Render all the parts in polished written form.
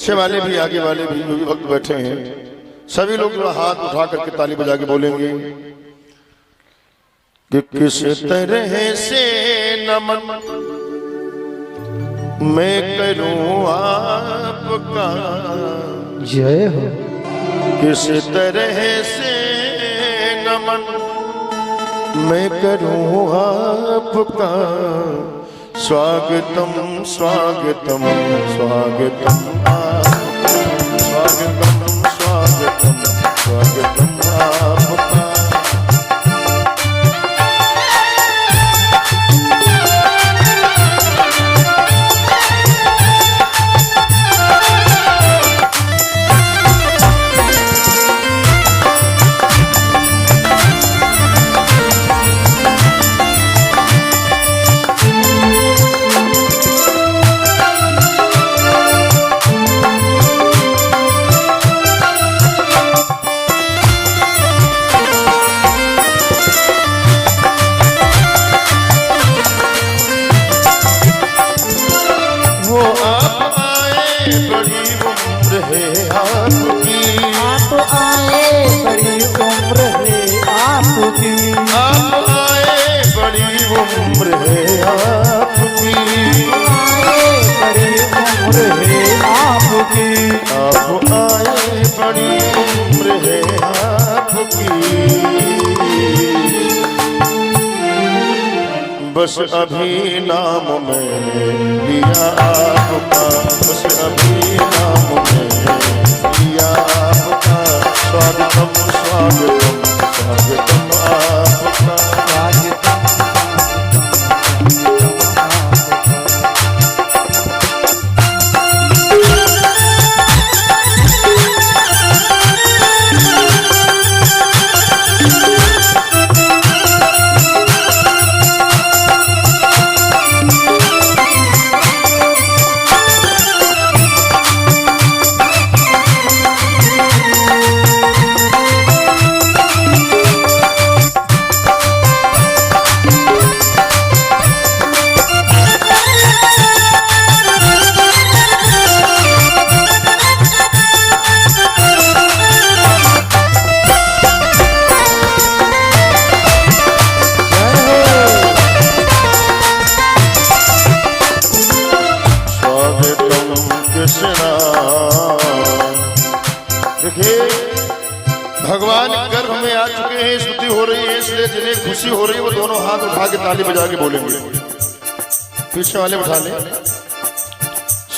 पीछे वाले भी आगे वाले भी जो भी भक्त बैठे हैं सभी लोग जो हाथ उठा करके ताली बजा के बोलेंगे कि किस तरह से नमन मैं करूं आपका जय हो। किस तरह से नमन मैं करूं आपका स्वागतम स्वागतम स्वागतम स्वागतम स्वागतम स्वागतम आपका। बस अभी नाम मैंने लिया आपका, बस अभी नाम मैंने लिया आपका स्वागतम स्वागतम स्वागतम आपका। भगवान गर्भ में आ चुके हैं, स्तुति हो रही है, इसलिए जिन्हें खुशी हो रही है वो दोनों हाथ उठा के ताली बजा के बोलेंगे। पीछे वाले उठा ले।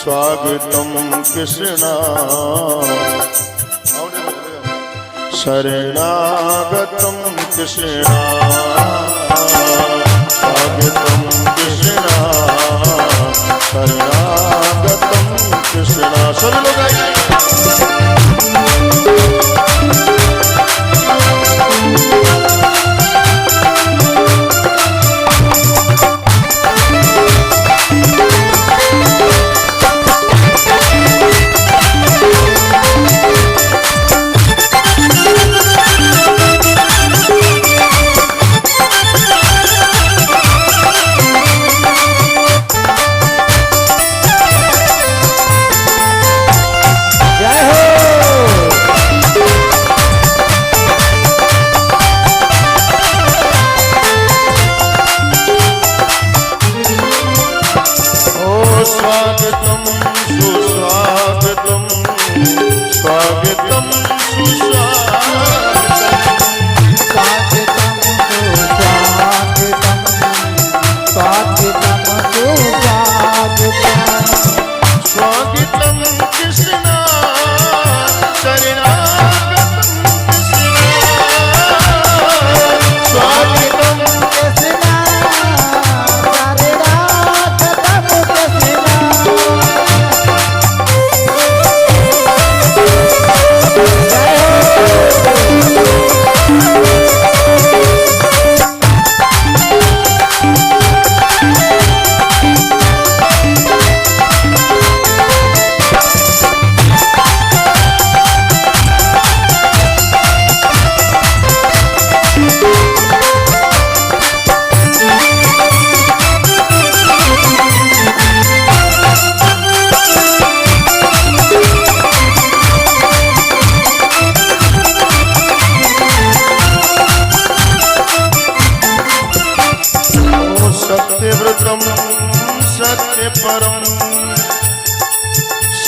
स्वागतम कृष्णा शरणागतम कृष्णा स्वागतम कृष्णा शरणागतम कृष्णा। सभी लोग आइए।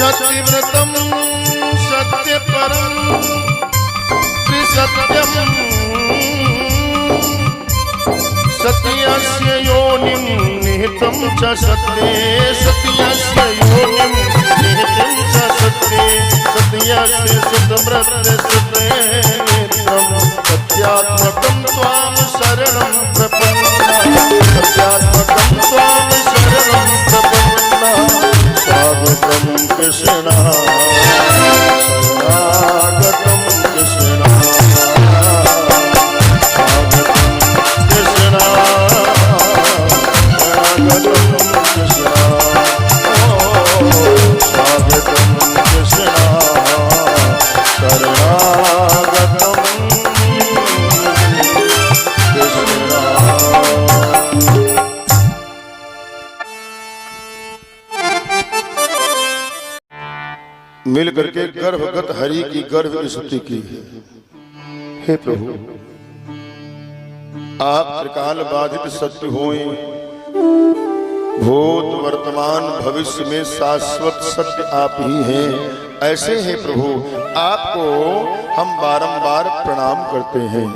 सत्यव्रतम सत्यपरम त्रिसत्यम सत्यस्य योनिं निहितं च सत्ये सत्यस्य योनिं निहितं च सत्ये सत्यस्य सुतमृत्य सुते नेत्रं सत्यात्मकं त्वां शरणं प्रपन्ना सत्यात्मकं त्वां शरणं प्रपन्ना स्वागतं कृष्ण शरणागतं कृष्ण मिल करके गर्भगत हरि की गर्भ स्तुति की। हे प्रभु, आप त्रिकाल बाधित सत्य होए, भूत वर्तमान भविष्य में शाश्वत सत्य आप ही हैं। ऐसे हैं प्रभु, आपको हम बारंबार प्रणाम करते हैं।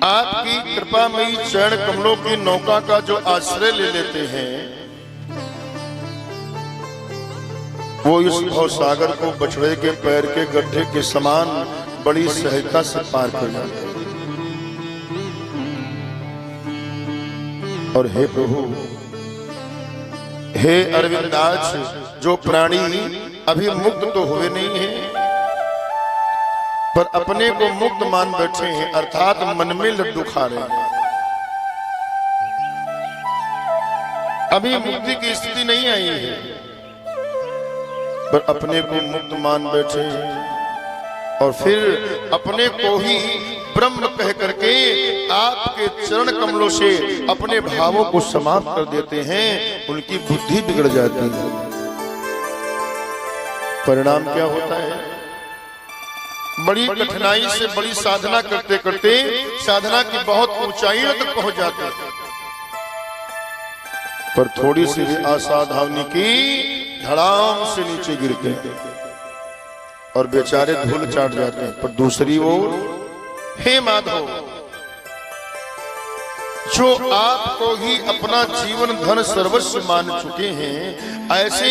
आपकी कृपामयी चरण कमलों की नौका का जो आश्रय ले लेते हैं, वो इस भव सागर को बछड़े के पैर के गड्ढे के समान बड़ी सहजता से पार कर जाते हैं। और हे प्रभु, हे अरविंदाज, जो प्राणी अभी मुक्त तो हुए नहीं हैं पर अपने को मुक्त मान बैठे हैं, अर्थात मन में लड्डू खा रहे हैं। अभी मुक्ति की स्थिति नहीं आई है पर अपने को मुक्त मान बैठे हैं और फिर अपने को ही ब्रह्म कह करके आपके चरण कमलों से अपने भावों को समाप्त कर देते हैं। उनकी बुद्धि बिगड़ जाती है। परिणाम क्या होता है? बड़ी कठिनाई से बड़ी साधना करते करते साधना की बहुत ऊंचाइयों तक पहुंच जाते हैं, पर थोड़ी सी भी असावधानी की धड़ाम से नीचे गिरते हैं और बेचारे धूल चाट जाते हैं। पर दूसरी ओर हे माधव, जो आपको ही अपना जीवन धन सर्वस्व मान चुके हैं, ऐसे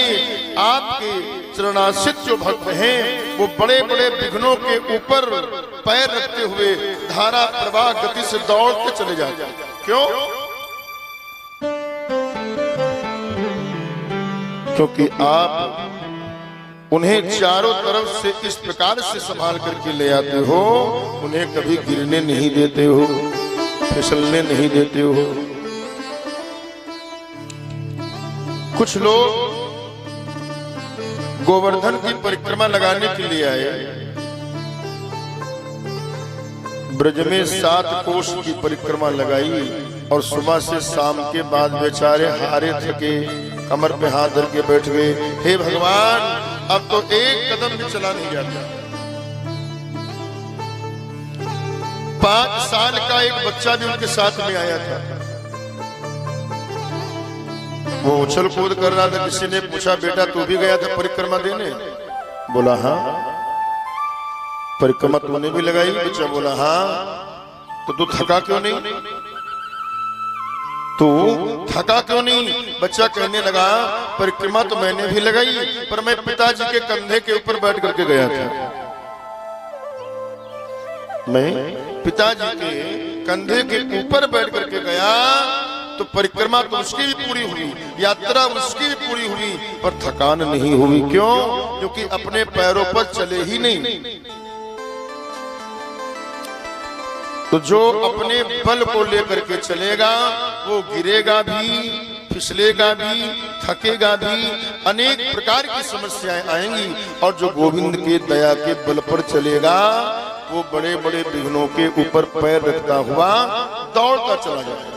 आपके चरणाश्रित जो भक्त हैं, वो बड़े बड़े विघ्नों के ऊपर पैर रखते हुए धारा प्रवाह गति से दौड़ते चले जाते हैं। क्यों? क्योंकि आप उन्हें चारों तरफ से इस प्रकार से संभाल करके ले आते हो, उन्हें कभी गिरने नहीं देते हो, फिसलने नहीं देते हो। कुछ लोग गोवर्धन की परिक्रमा लगाने के लिए आए, ब्रज में 7 कोष की परिक्रमा लगाई और सुबह से शाम के बाद बेचारे हारे थके कमर पे हाथ धर के बैठ गए। हे भगवान, अब तो एक कदम भी चला नहीं जाता। 5 साल का एक बच्चा भी उनके साथ में आया था। वो उछल कूद कर रहा था। किसी ने पूछा, बेटा तू भी गया था परिक्रमा देने? बोला हाँ। परिक्रमा तूने भी लगाई? बच्चा बोला हाँ। तो तू थका क्यों नहीं? तू थका क्यों नहीं? बच्चा कहने लगा, परिक्रमा तो मैंने भी लगाई, पर मैं पिताजी के कंधे के ऊपर बैठ करके गया था। मैं पिताजी के कंधे के ऊपर बैठ करके गया तो परिक्रमा तो उसकी भी पूरी हुई, यात्रा उसकी भी पूरी हुई, पर थकान नहीं हुई। क्यों? क्योंकि अपने पैरों पर चले ही नहीं। तो जो अपने बल को लेकर के चलेगा वो गिरेगा भी, फिसलेगा भी, थकेगा भी, अनेक प्रकार की समस्याएं आएंगी। और जो गोविंद के दया के बल पर चलेगा वो बड़े बड़े विघ्नों के ऊपर पैर रखता हुआ दौड़ता चला जाएगा,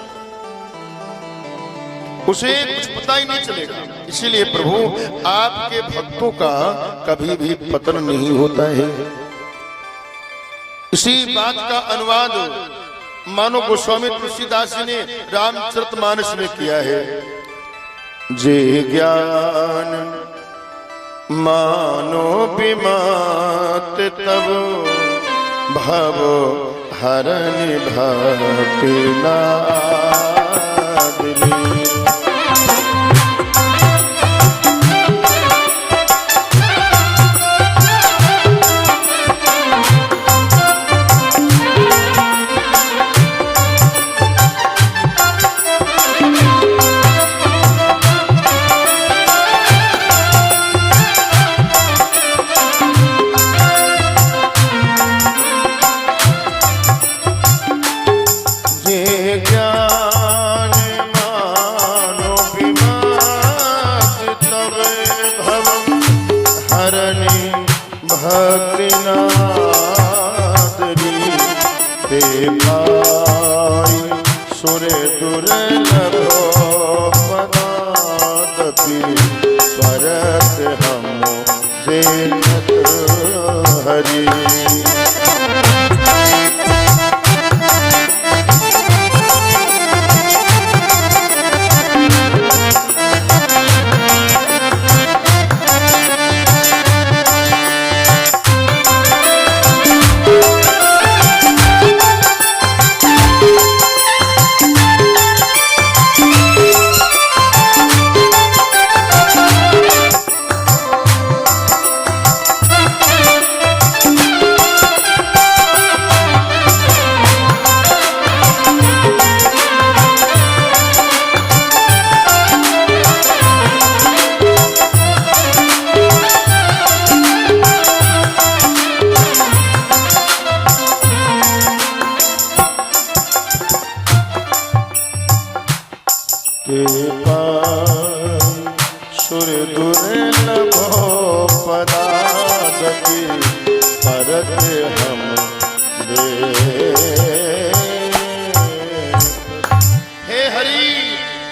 उसे कुछ पता ही नहीं चलेगा। इसीलिए प्रभु, आपके भक्तों का कभी भी पतन नहीं होता है। इसी बात का अनुवाद मानो गोस्वामी तुलसीदास जी ने रामचरितमानस में किया है। जे ज्ञान मानो बिमात तब भव हरन भक्ति नादली।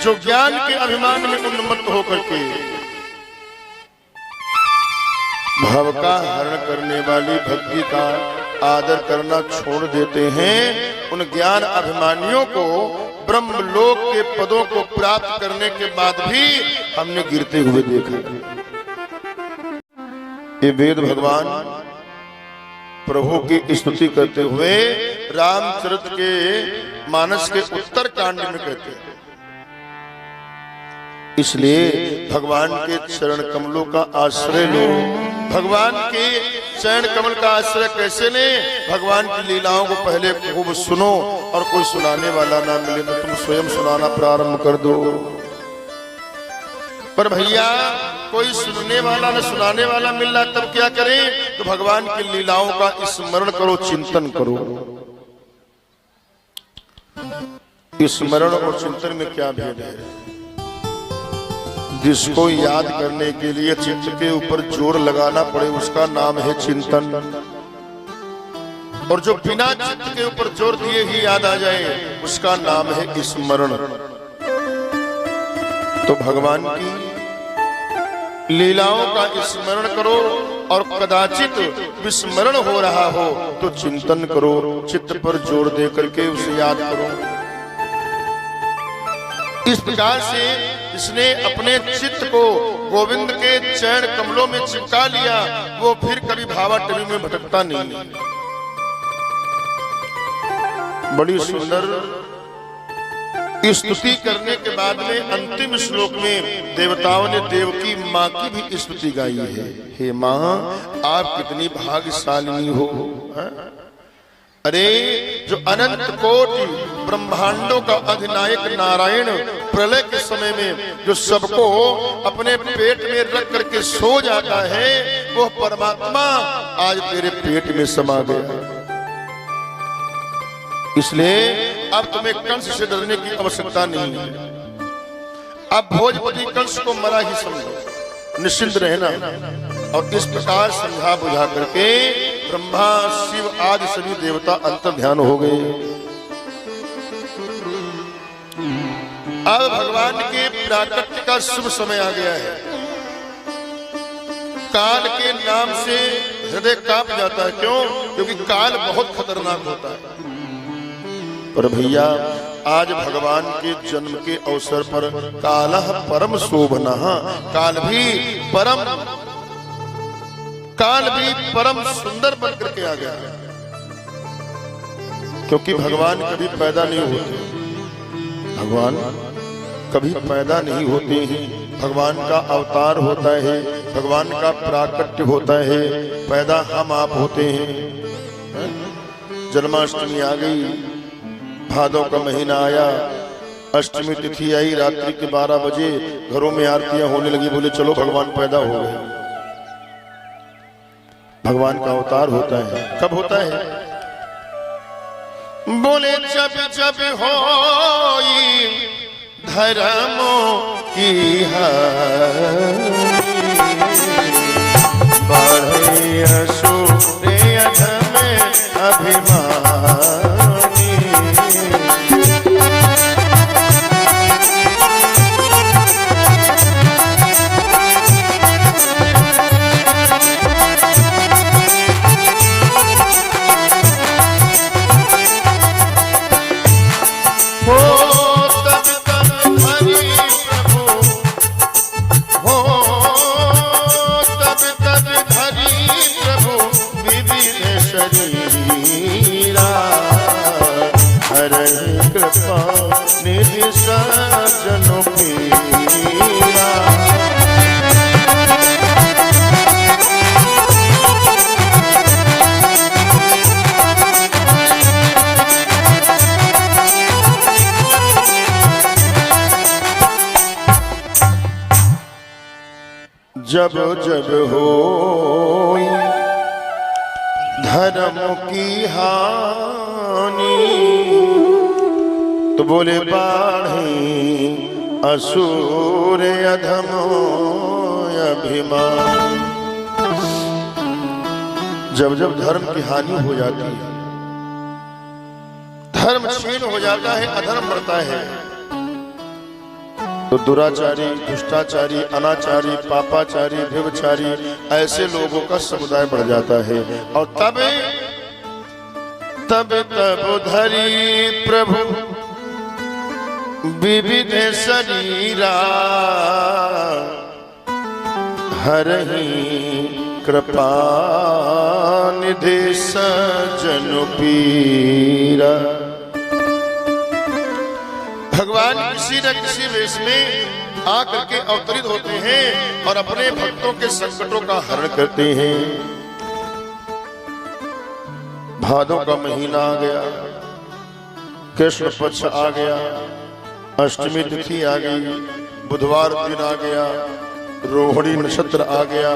जो ज्ञान के अभिमान में उन्मत्त होकर के भव का हरण करने वाली भक्ति का आदर करना छोड़ देते हैं, उन ज्ञान अभिमानियों को ब्रह्मलोक के पदों को प्राप्त करने के बाद भी हमने गिरते हुए देखा। ये वेद भगवान प्रभु की स्तुति करते हुए रामचरित के मानस के उत्तर कांड में कहते हैं। इसलिए भगवान के चरण कमलों का आश्रय लो। भगवान के चरण कमल का आश्रय कैसे ले? भगवान की लीलाओं को पहले खूब सुनो, और कोई सुनाने वाला ना मिले तो तुम स्वयं सुनाना प्रारंभ कर दो। पर भैया कोई सुनने वाला न सुनाने वाला मिल रहा, तब क्या करें? तो भगवान की लीलाओं का स्मरण करो, चिंतन करो। स्मरण और चिंतन में क्या भेद है? जिसको याद करने के लिए चित्त के ऊपर जोर लगाना पड़े उसका नाम है चिंतन, और जो बिना चित्त के ऊपर जोर दिए ही याद आ जाए उसका नाम है स्मरण। तो भगवान की लीलाओं का स्मरण करो, और कदाचित विस्मरण हो रहा हो तो चिंतन करो, चित्त पर जोर दे करके उसे याद करो। इस प्रकार से इसने अपने चित्त को गोविंद के चरण कमलों में चिपका लिया, वो फिर कभी भावाटवी में भटकता नहीं। बड़ी सुंदर स्तुति करने के बाद में अंतिम श्लोक में देवताओं ने देवकी माँ की भी स्तुति गाई है। हे माँ, आप कितनी भाग्यशालिनी हो। अरे जो अनंत कोटि ब्रह्मांडों का अधिनायक नारायण प्रलय के समय में जो सबको अपने पेट में रख करके सो जाता है, वो परमात्मा आज तेरे पेट में समा गया। इसलिए अब तुम्हें कंस से डरने की आवश्यकता नहीं है। अब भोजपति कंस को मरा ही समझो, निश्चिंत रहना। और इस प्रकार समझा बुझा करके ब्रह्मा शिव आदि सभी देवता अंतर ध्यान हो गए। अब भगवान के प्राकट्य का शुभ समय आ गया है। काल के नाम से हृदय कांप जाता है। क्यों? क्योंकि काल बहुत खतरनाक होता है। पर भैया आज भगवान के जन्म के अवसर पर कालः परम शोभनः, काल भी परम सुंदर बन करके आ गया, क्योंकि भगवान कभी पैदा नहीं होते, भगवान कभी पैदा नहीं होते हैं, भगवान का अवतार होता है, भगवान का प्राकट्य होता है, पैदा हम आप होते हैं। जन्माष्टमी आ गई, भादों का महीना आया, अष्टमी तिथि आई, रात्रि के 12 बजे घरों में आरतियां होने लगी, बोले चलो भगवान पैदा हो गए। भगवान का अवतार होता है, कब होता है? बोले जब जब होई धर्मों की बढ़े असुर अधम अभिमानी, निधि सज्जनों पीरा। जब जब हो धर्म की हानि, तो बोले बाढ़ी असुर अधम अभिमान। जब जब धर्म की हानि हो जाती है, धर्म क्षीण हो जाता है, अधर्म बढ़ता है, तो दुराचारी, दुष्टाचारी, अनाचारी, पापाचारी, व्यभिचारी ऐसे लोगों का समुदाय बढ़ जाता है। और तब धरी प्रभु विविध शरीरा, हरहि कृपा निधि सज्जन पीरा। भगवान किसी न किसी वेश में आकर के अवतरित होते हैं और अपने भक्तों के संकटों का हरण करते हैं। भादों का महीना आ गया, कृष्ण पक्ष आ गया, अष्टमी तिथि आ गई, बुधवार दिन आ गया, रोहिणी नक्षत्र आ गया,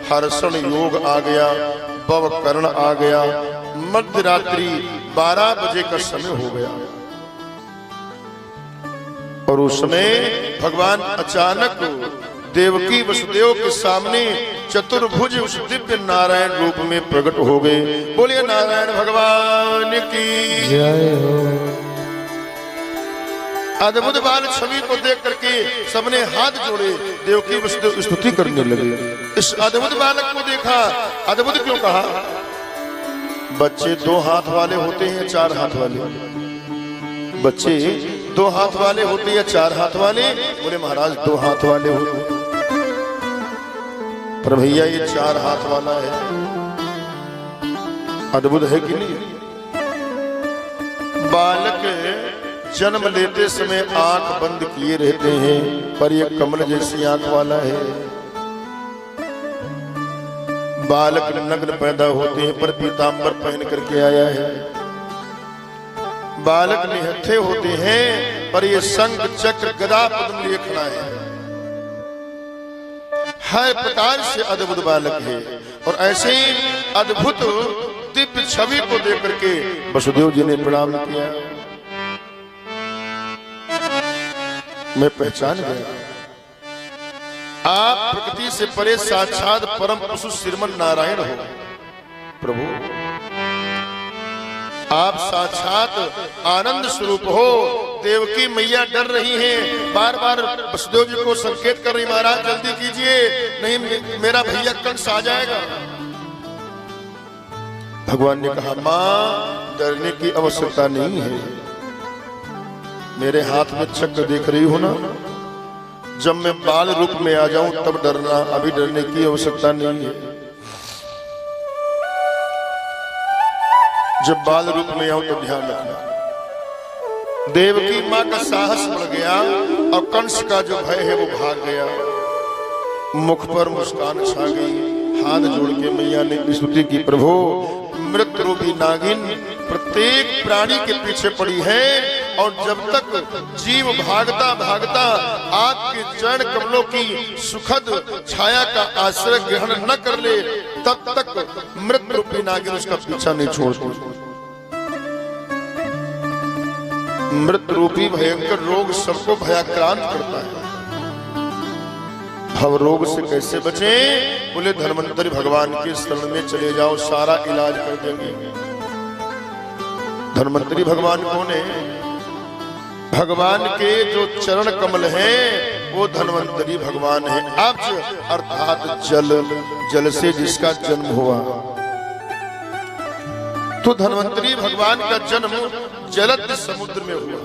हर्षण योग आ गया, भव कर्ण आ गया, मध्य रात्रि 12 बजे का समय हो गया। और उस समय भगवान अचानक देवकी वसुदेव के सामने चतुर्भुज उस दिव्य नारायण रूप में प्रकट हो गए। बोलिए नारायण भगवान की जय हो। अद्भुत बाल छवि को देख करके सबने हाथ जोड़े, देवकी वसुदेव स्तुति करने लगे। इस अद्भुत बालक को देखा, अद्भुत क्यों कहा? बच्चे 2 हाथ वाले होते हैं, 4 हाथ वाले? बच्चे 2 हाथ वाले होते या 4 हाथ वाले? बोले महाराज 2 हाथ वाले होते, पर भैया ये 4 हाथ वाला है। अद्भुत है कि नहीं? बालक जन्म लेते समय आंख बंद किए रहते हैं, पर ये कमल जैसी आंख वाला है। बालक नग्न पैदा होते हैं, पर पीतांबर पहन करके आया है। बालक निहत्थे होते हैं, पर ये शंख चक्र गदा पद्म लिए खड़ा है। हर प्रकार से अद्भुत बालक है। और ऐसे ही अद्भुत दिव्य छवि को देख करके वसुदेव जी ने प्रणाम किया। मैं पहचान गया, आप प्रकृति से परे साक्षात परम पशु श्रीमन नारायण हो। प्रभु आप साक्षात आनंद स्वरूप हो। देवकी मैया डर रही हैं, बार बार वसुदेव जी को संकेत कर रही, महाराज जल्दी कीजिए, नहीं मेरा भैया कंस आ जाएगा। भगवान ने कहा, मां डरने की आवश्यकता नहीं है, मेरे हाथ में चक्र देख रही हो ना, जब मैं बाल रूप में आ जाऊं तब डरना, अभी डरने की आवश्यकता नहीं है। जब बाल रूप में आऊं तो ध्यान रखना। देवकी मां का साहस बढ़ गया और कंस का जो भय है वो भाग गया। मुख पर मुस्कान छा गई। हाथ जोड़ के मैया ने स्तुति की, प्रभु मृत रूपी नागिन प्रत्येक प्राणी के पीछे पड़ी है और जब तक जीव भागता भागता आपके चरण कमलों की सुखद छाया का आश्रय ग्रहण न कर ले तब तक मृत रूपी नागिन उसका पीछा नहीं छोड़ती। मृत रूपी भयंकर रोग सबको भयाक्रांत करता है। हम रोग से कैसे बचें? बोले धन्वंतरी भगवान के शरण में चले जाओ, सारा इलाज कर देंगे। धन्वंतरी भगवान कौन है? भगवान के जो चरण कमल हैं वो धन्वंतरी भगवान है। अब्ज अर्थात जल, जल से जिसका जन्म हुआ। तो धन्वंतरी भगवान का जन्म जलद समुद्र में हुआ।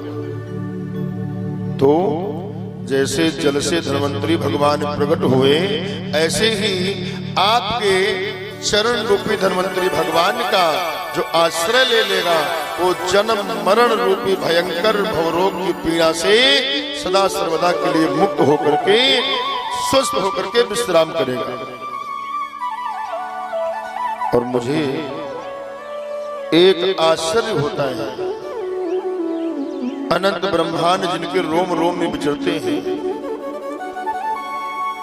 तो जैसे जल से धन्वंतरी भगवान प्रकट हुए, ऐसे ही आपके चरण रूपी धन्वंतरी भगवान का जो आश्रय ले लेगा वो जन्म मरण रूपी भयंकर भवरोग की पीड़ा से सदा सर्वदा के लिए मुक्त होकर के स्वस्थ होकर के विश्राम करेगा। और मुझे एक आश्चर्य होता है, अनंत ब्रह्मांड जिनके रोम रोम में विचरते हैं,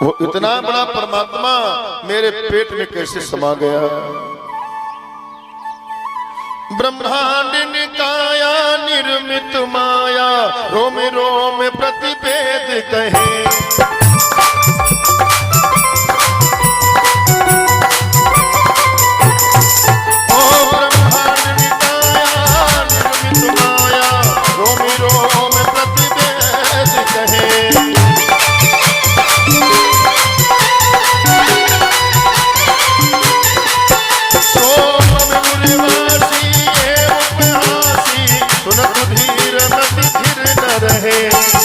वो इतना बड़ा परमात्मा मेरे पेट में कैसे समा गया? ब्रह्मांड निकाया निर्मित माया, रोम रोम प्रतिभेद कहे। सुनत धीर मत धीर न रहे।